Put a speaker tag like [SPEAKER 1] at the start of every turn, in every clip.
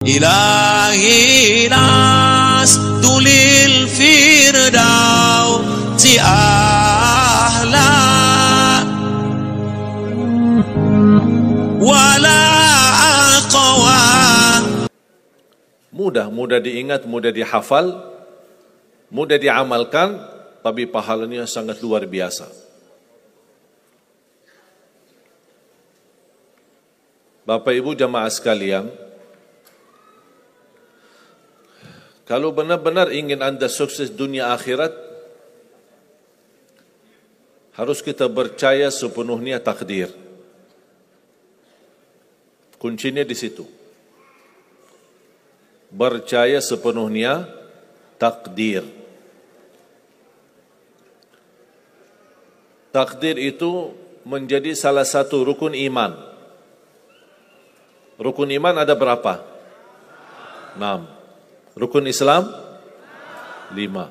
[SPEAKER 1] إلهي لست للفردوس أهلا ولا أقوى.
[SPEAKER 2] Mudah diingat, mudah dihafal, mudah diamalkan, tapi pahalanya sangat luar biasa. Bapak Ibu jamaah sekalian, kalau benar-benar ingin Anda sukses dunia akhirat, harus kita percaya sepenuhnya takdir. Kuncinya di situ. Percaya sepenuhnya takdir. Takdir itu menjadi salah satu rukun iman. Rukun iman ada berapa? 6. Rukun Islam 5.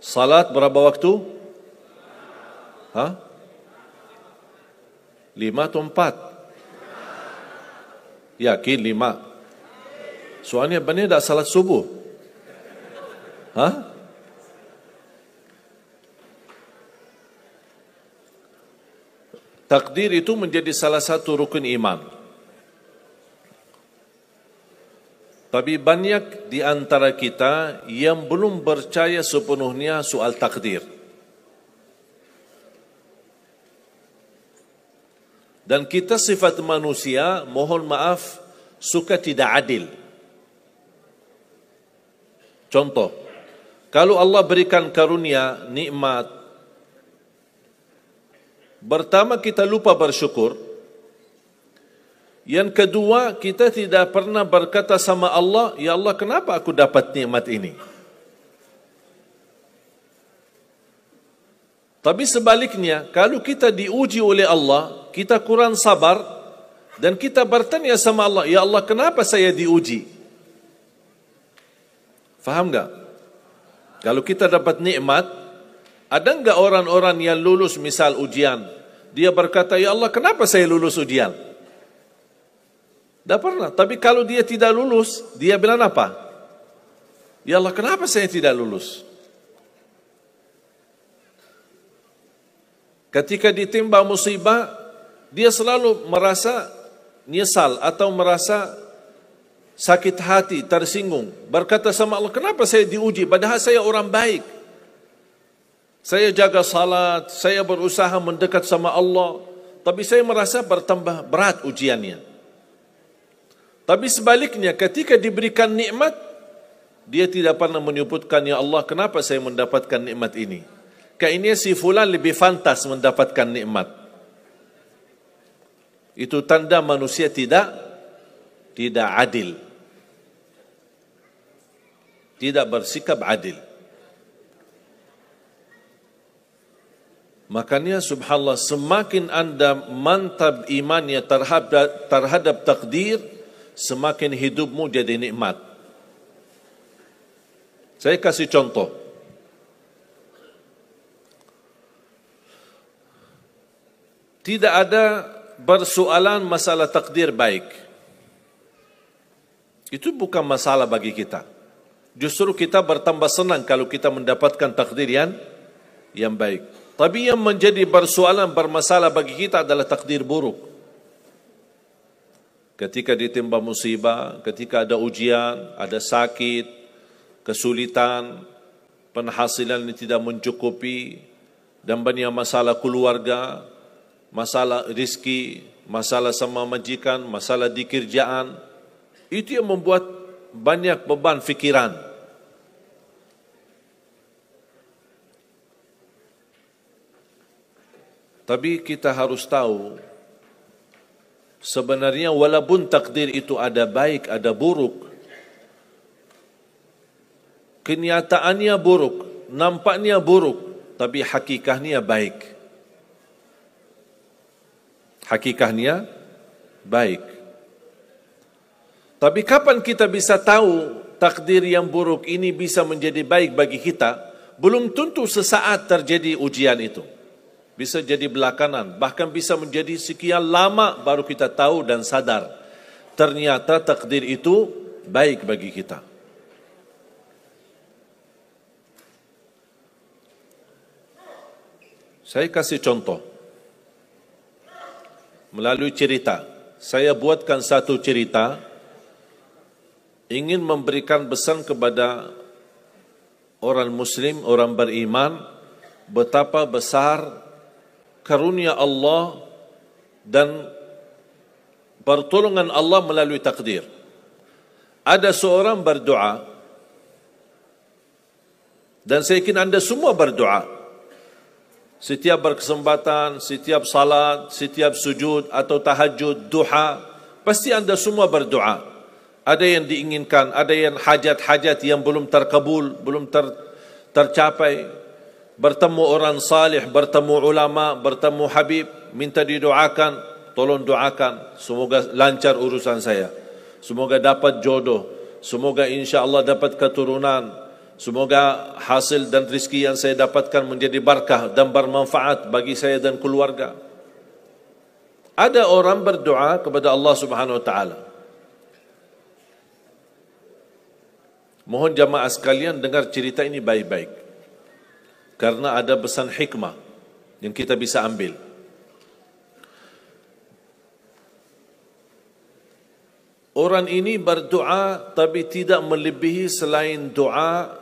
[SPEAKER 2] Salat berapa waktu? 5 atau 4? Yakin 5? Soalnya benar tak salat subuh? Takdir itu menjadi salah satu rukun iman. Tapi banyak di antara kita yang belum percaya sepenuhnya soal takdir. Dan kita sifat manusia, mohon maaf, suka tidak adil. Contoh, kalau Allah berikan karunia, nikmat, pertama kita lupa bersyukur. Yang kedua, kita tidak pernah berkata sama Allah, ya Allah kenapa aku dapat nikmat ini? Tapi sebaliknya, kalau kita diuji oleh Allah, kita kurang sabar, dan kita bertanya sama Allah, ya Allah kenapa saya diuji? Faham enggak? Kalau kita dapat nikmat, ada enggak orang-orang yang lulus misal ujian, dia berkata, ya Allah kenapa saya lulus ujian? Tak pernah. Tapi kalau dia tidak lulus, dia bilang apa? Ya Allah kenapa saya tidak lulus? Ketika ditimpa musibah, dia selalu merasa nyesal atau merasa sakit hati, tersinggung. Berkata sama Allah, kenapa saya diuji? Padahal saya orang baik. Saya jaga salat, saya berusaha mendekat sama Allah. Tapi saya merasa bertambah berat ujiannya. Tapi sebaliknya, ketika diberikan nikmat, dia tidak pernah menyebutkan, ya Allah kenapa saya mendapatkan nikmat ini? Kayaknya si fulan lebih fantas mendapatkan nikmat. Itu tanda manusia tidak adil. Tidak bersikap adil. Makanya subhanallah, semakin Anda mantap imannya terhadap takdir, semakin hidupmu jadi nikmat. Saya kasih contoh. Tidak ada persoalan masalah takdir baik. Itu bukan masalah bagi kita. Justru kita bertambah senang kalau kita mendapatkan takdir yang baik. Tapi yang menjadi persoalan bermasalah bagi kita adalah takdir buruk. Ketika ditimpa musibah, ketika ada ujian, ada sakit, kesulitan, penghasilan yang tidak mencukupi, dan banyak masalah keluarga, masalah rizki, masalah sama majikan, masalah di kerjaan, itu yang membuat banyak beban fikiran. Tapi kita harus tahu, sebenarnya walaupun takdir itu ada baik, ada buruk, kenyataannya buruk, nampaknya buruk, tapi hakikatnya baik. Hakikatnya baik. Tapi kapan kita bisa tahu takdir yang buruk ini bisa menjadi baik bagi kita? Belum tentu sesaat terjadi ujian itu. Bisa jadi belakangan, bahkan bisa menjadi sekian lama baru kita tahu dan sadar. ternyata takdir itu baik bagi kita. Saya kasih contoh melalui cerita. Saya buatkan satu cerita ingin memberikan pesan kepada orang muslim, orang beriman, betapa besar karunia Allah dan pertolongan Allah melalui takdir. Ada seorang berdoa, dan saya yakin anda semua berdoa. Setiap berkesempatan, setiap salat, setiap sujud atau tahajud, duha, pasti anda semua berdoa. Ada yang diinginkan, ada yang hajat-hajat yang belum terkabul, belum tercapai. Bertemu orang salih, bertemu ulama, bertemu habib, minta didoakan, tolong doakan, semoga lancar urusan saya, semoga dapat jodoh, semoga insya-Allah dapat keturunan, semoga hasil dan rezeki yang saya dapatkan menjadi berkah dan bermanfaat bagi saya dan keluarga. Ada orang berdoa kepada Allah Subhanahu wa taala. Mohon jamaah sekalian dengar cerita ini baik-baik, karena ada pesan hikmah yang kita bisa ambil. Orang ini berdoa tapi tidak melebihi selain doa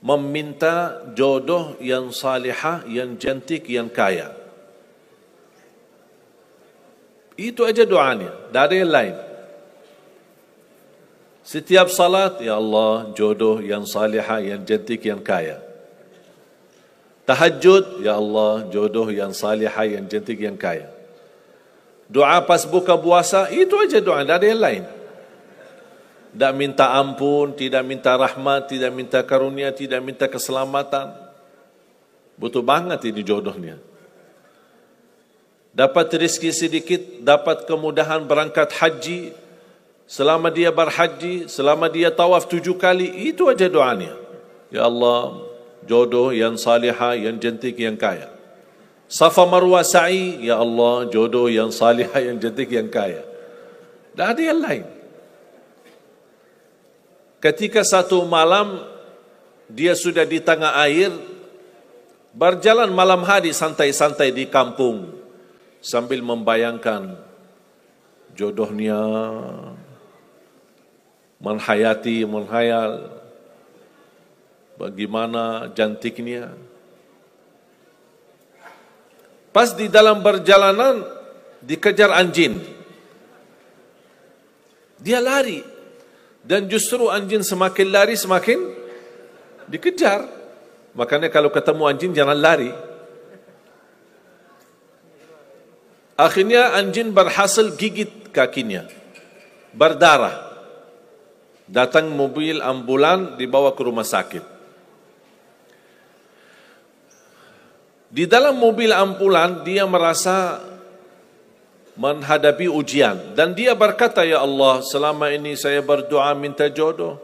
[SPEAKER 2] meminta jodoh yang salihah, yang cantik, yang kaya. Itu aja doanya, dari yang lain. Setiap salat, ya Allah, jodoh yang salihah, yang cantik, yang kaya. Tahajud, ya Allah, jodoh yang salihah, yang cantik, yang kaya. Doa pas buka puasa, itu aja doa, tidak ada yang lain. Tidak minta ampun, tidak minta rahmat, tidak minta karunia, tidak minta keselamatan. Butuh banget ini jodohnya. Dapat rezeki sedikit, dapat kemudahan berangkat haji. Selama dia berhaji, selama dia tawaf 7 kali, itu aja doanya. Ya Allah, jodoh yang salihah, yang cantik, yang kaya. Safa Marwah sa'i, ya Allah, jodoh yang salihah, yang cantik, yang kaya. Tidak ada yang lain. Ketika satu malam dia sudah di tengah air, berjalan malam hari santai-santai di kampung sambil membayangkan jodohnya, menghayal bagaimana cantiknya. Pas di dalam perjalanan dikejar anjing. Dia lari. Dan justru anjing semakin lari semakin dikejar. Makanya kalau ketemu anjing jangan lari. Akhirnya anjing berhasil gigit kakinya, berdarah. Datang mobil ambulan dibawa ke rumah sakit. Di dalam mobil ambulan dia merasa menghadapi ujian, dan dia berkata, ya Allah, selama ini saya berdoa minta jodoh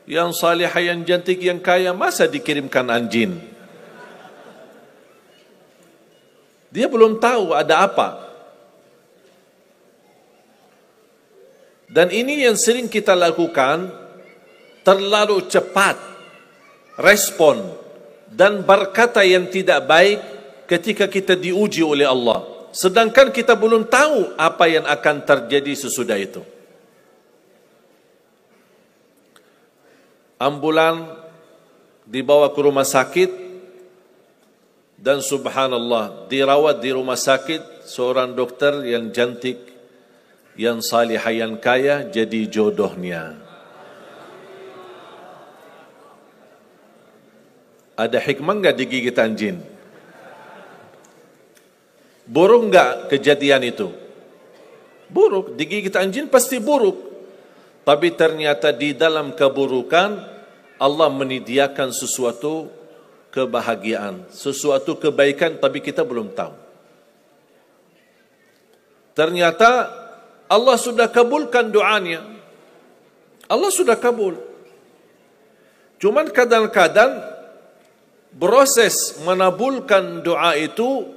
[SPEAKER 2] yang salihah, yang cantik, yang kaya, masa dikirimkan anjing? Dia belum tahu ada apa. Dan ini yang sering kita lakukan, terlalu cepat respon dan berkata yang tidak baik ketika kita diuji oleh Allah. Sedangkan kita belum tahu apa yang akan terjadi sesudah itu. Ambulan dibawa ke rumah sakit, dan subhanallah dirawat di rumah sakit seorang dokter yang cantik, yang salihah, yang kaya, jadi jodohnya. Ada hikmah enggak digigit anjing? Buruk enggak kejadian itu? Buruk, digigit anjing pasti buruk. Tapi ternyata di dalam keburukan Allah menyediakan sesuatu kebahagiaan, sesuatu kebaikan, tapi kita belum tahu. Ternyata Allah sudah kabulkan doanya. Allah sudah kabul. Cuman kadang-kadang proses menabulkan doa itu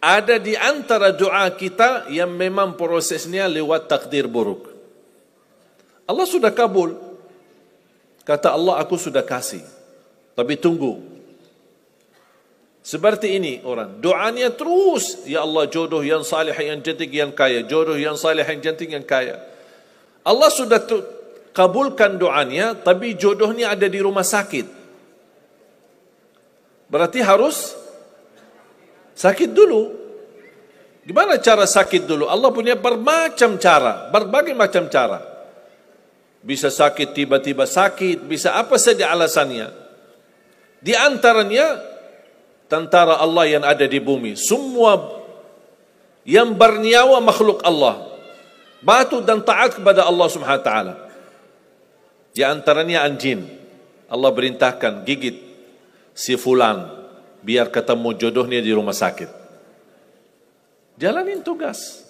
[SPEAKER 2] ada di antara doa kita yang memang prosesnya lewat takdir buruk. Allah sudah kabul. Kata Allah, aku sudah kasih. Tapi tunggu. Seperti ini orang. Doanya terus. Ya Allah, jodoh yang salih, yang cantik, yang kaya. Jodoh yang salih, yang cantik, yang kaya. Allah sudah kabulkan doanya, tapi jodohnya ada di rumah sakit. Berarti harus sakit dulu. Gimana cara sakit dulu? Allah punya bermacam cara, berbagai macam cara. Bisa sakit, tiba-tiba sakit, bisa apa saja alasannya. Di antaranya, tentara Allah yang ada di bumi. Semua yang bernyawa makhluk Allah. Batu dan taat kepada Allah Subhanahu wa ta'ala. Di antaranya anjing. Allah perintahkan gigit si fulan biar ketemu jodohnya di rumah sakit. Jalanin tugas.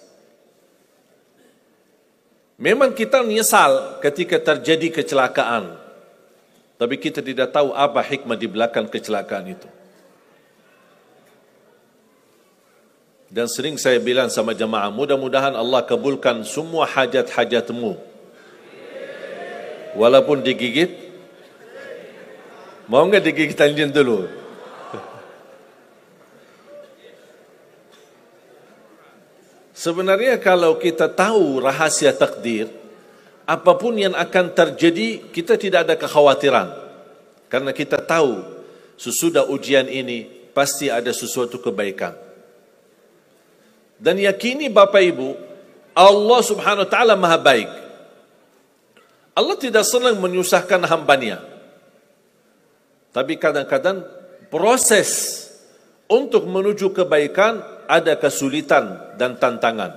[SPEAKER 2] Memang kita menyesal ketika terjadi kecelakaan. Tapi kita tidak tahu apa hikmah di belakang kecelakaan itu. Dan sering saya bilang sama jemaah, mudah-mudahan Allah kabulkan semua hajat-hajatmu. Walaupun digigit, mau enggak digigit anjing dulu? Sebenarnya kalau kita tahu rahasia takdir, apapun yang akan terjadi, kita tidak ada kekhawatiran. Karena kita tahu, sesudah ujian ini, pasti ada sesuatu kebaikan. Dan yakini Bapak Ibu, Allah Subhanahu wa ta'ala maha baik. Allah tidak senang menyusahkan hambanya. Tapi kadang-kadang proses untuk menuju kebaikan ada kesulitan dan tantangan.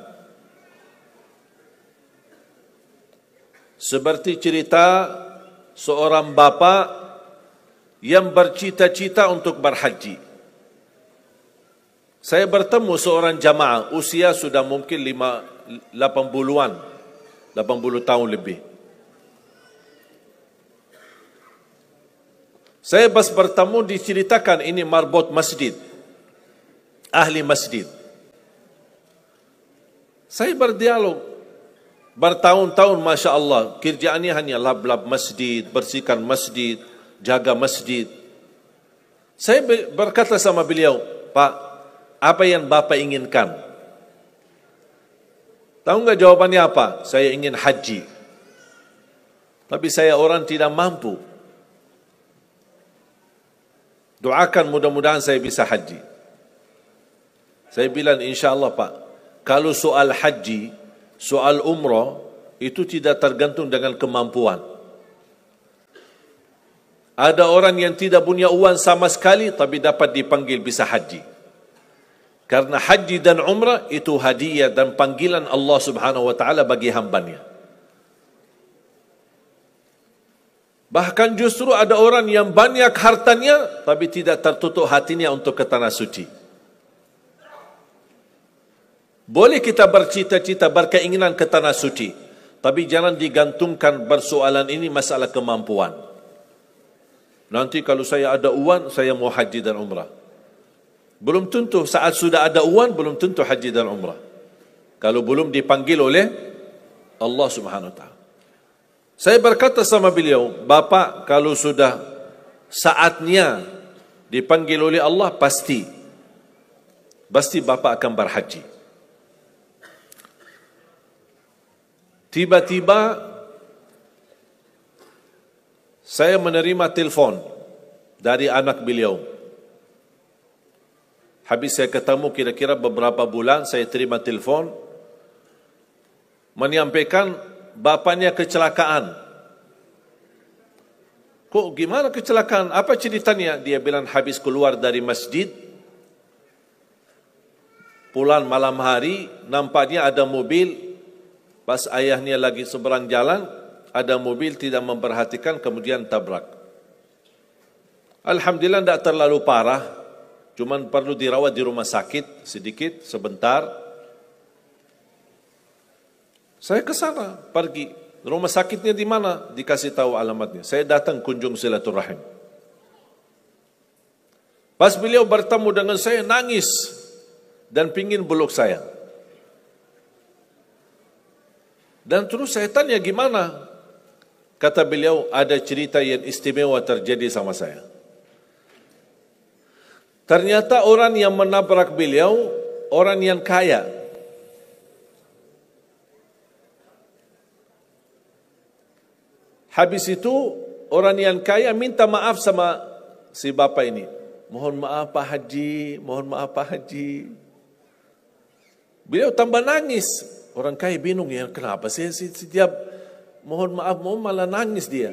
[SPEAKER 2] Seperti cerita seorang bapa yang bercita-cita untuk berhaji. Saya bertemu seorang jamaah, usia sudah mungkin 80-an, 80 tahun lebih. Saya pas bertemu diceritakan ini marbot masjid, ahli masjid. Saya berdialog, bertahun-tahun Masya Allah, kerjaannya hanya lap-lap masjid, bersihkan masjid, jaga masjid. Saya berkata sama beliau, Pak, apa yang Bapak inginkan? Tahu enggak jawabannya apa? Saya ingin haji. Tapi saya orang tidak mampu. Doakan mudah-mudahan saya bisa haji. Saya bilang insya-Allah Pak, kalau soal haji, soal umrah itu tidak tergantung dengan kemampuan. Ada orang yang tidak punya uang sama sekali tapi dapat dipanggil bisa haji. Karena haji dan umrah itu hadiah dan panggilan Allah Subhanahu wa ta'ala bagi hambanya. Bahkan justru ada orang yang banyak hartanya tapi tidak tertutup hatinya untuk ke tanah suci. Boleh kita bercita-cita, berkeinginan ke tanah suci, tapi jangan digantungkan persoalan ini masalah kemampuan. Nanti kalau saya ada uang, saya mau haji dan umrah. Belum tentu saat sudah ada uang, belum tentu haji dan umrah. Kalau belum dipanggil oleh Allah Subhanahu wa ta'ala. Saya berkata sama beliau, Bapak kalau sudah saatnya dipanggil oleh Allah, pasti Bapak akan berhaji. Tiba-tiba saya menerima telefon dari anak beliau. Habis saya ketemu kira-kira beberapa bulan, saya terima telefon menyampaikan bapaknya kecelakaan. Kok gimana kecelakaan? Apa ceritanya? Dia bilang habis keluar dari masjid, pulang malam hari, nampaknya ada mobil, pas ayahnya lagi seberang jalan, ada mobil tidak memperhatikan, kemudian tabrak. Alhamdulillah tidak terlalu parah, cuman perlu dirawat di rumah sakit sedikit, sebentar. Saya ke sana, pergi. Rumah sakitnya di mana? Dikasih tahu alamatnya. Saya datang kunjung silaturahim. Pas beliau bertemu dengan saya, nangis. dan pingin peluk saya. Dan terus saya tanya gimana? Kata beliau, ada cerita yang istimewa terjadi sama saya. Ternyata orang yang menabrak beliau, orang yang kaya. Habis itu, orang yang kaya minta maaf sama si bapak ini. Mohon maaf Pak Haji, mohon maaf Pak Haji. Beliau tambah nangis. Orang kaya bingung, ya kenapa sih setiap mohon maaf malah nangis dia.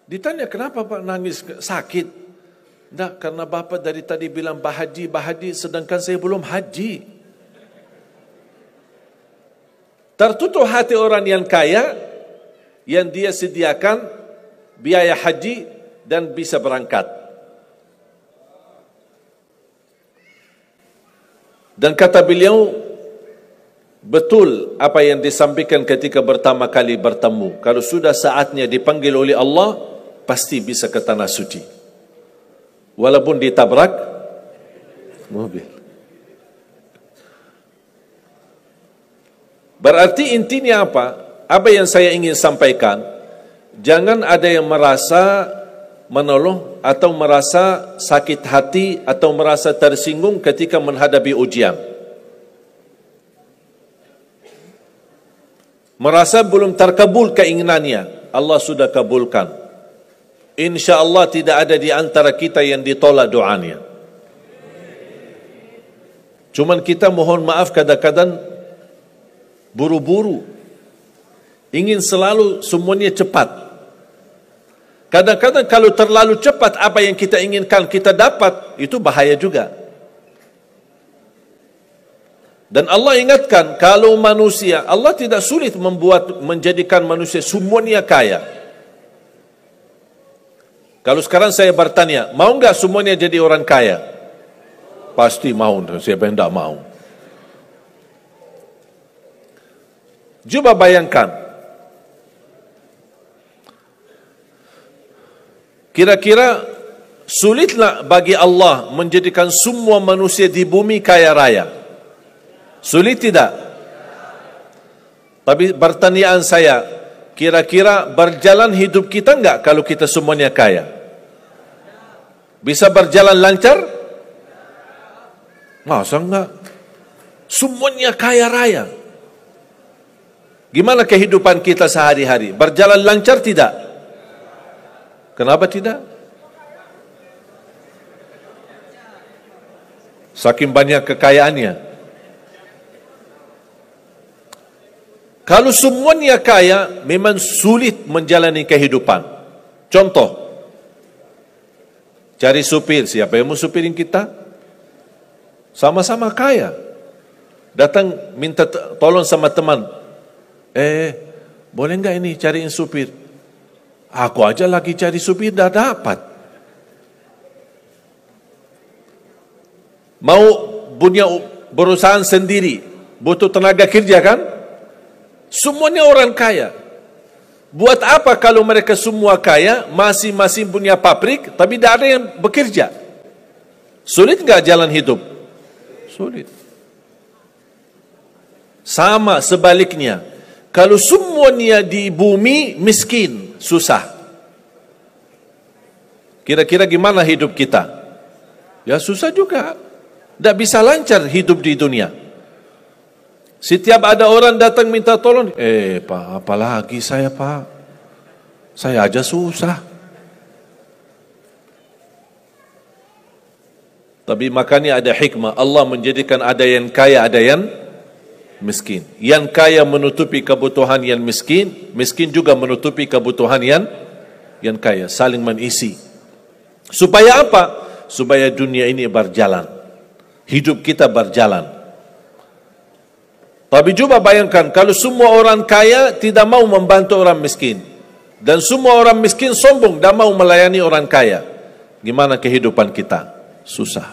[SPEAKER 2] Ditanya kenapa Pak nangis, sakit? Enggak, karena bapak dari tadi bilang Pak Haji, sedangkan saya belum haji. Tertutup hati orang yang kaya, yang dia sediakan biaya haji dan bisa berangkat. Dan kata beliau, betul apa yang disampaikan ketika pertama kali bertemu. Kalau sudah saatnya dipanggil oleh Allah, pasti bisa ke tanah suci. Walaupun ditabrak mobil. Berarti intinya apa? Apa yang saya ingin sampaikan, jangan ada yang merasa menolong atau merasa sakit hati atau merasa tersinggung ketika menghadapi ujian. Merasa belum terkabul keinginannya, Allah sudah kabulkan. InsyaAllah tidak ada di antara kita yang ditolak doanya. Cuman kita mohon maaf kadang-kadang buru-buru, ingin selalu semuanya cepat. Kadang-kadang kalau terlalu cepat apa yang kita inginkan kita dapat, itu bahaya juga. Dan Allah ingatkan, kalau manusia, Allah tidak sulit menjadikan manusia semuanya kaya. Kalau sekarang saya bertanya, mau enggak semuanya jadi orang kaya? Pasti mau, siapa yang tidak mau? Coba bayangkan, kira-kira sulitlah bagi Allah menjadikan semua manusia di bumi kaya raya? Sulit tidak? Tapi pertanyaan saya, kira-kira berjalan hidup kita enggak kalau kita semuanya kaya? Bisa berjalan lancar? Masa enggak? Semuanya kaya raya. Gimana kehidupan kita sehari-hari? Berjalan lancar tidak? Kenapa tidak? Saking banyak kekayaannya. Kalau semuanya kaya, memang sulit menjalani kehidupan. Contoh, cari supir. Siapa yang mau supirin kita? Sama-sama kaya. Datang minta tolong sama teman. Boleh enggak ini cariin supir? Aku aja lagi cari supir, dah dapat. Mau punya perusahaan sendiri, butuh tenaga kerja kan? Semuanya orang kaya. Buat apa kalau mereka semua kaya, masing-masing punya pabrik, tapi tidak ada yang bekerja? Sulit enggak jalan hidup? Sulit. Sama sebaliknya, kalau semuanya di bumi miskin, susah. Kira-kira gimana hidup kita? Ya susah juga. Tidak bisa lancar hidup di dunia. Setiap ada orang datang minta tolong, Pak, apalagi saya Pak? Saya aja susah. Tapi makanya ada hikmah. Allah menjadikan ada yang kaya, ada yang miskin. Yang kaya menutupi kebutuhan yang miskin, miskin juga menutupi kebutuhan yang kaya, saling mengisi. Supaya apa? Supaya dunia ini berjalan, hidup kita berjalan. Tapi coba bayangkan kalau semua orang kaya tidak mau membantu orang miskin, dan semua orang miskin sombong dan mau melayani orang kaya, gimana kehidupan kita? Susah.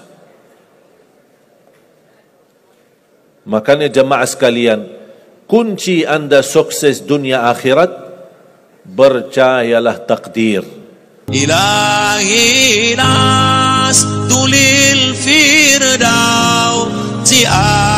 [SPEAKER 2] Makanya jemaah sekalian, kunci anda sukses dunia akhirat, percayalah takdir.
[SPEAKER 1] إلهي ناس دول الفردوس أهلا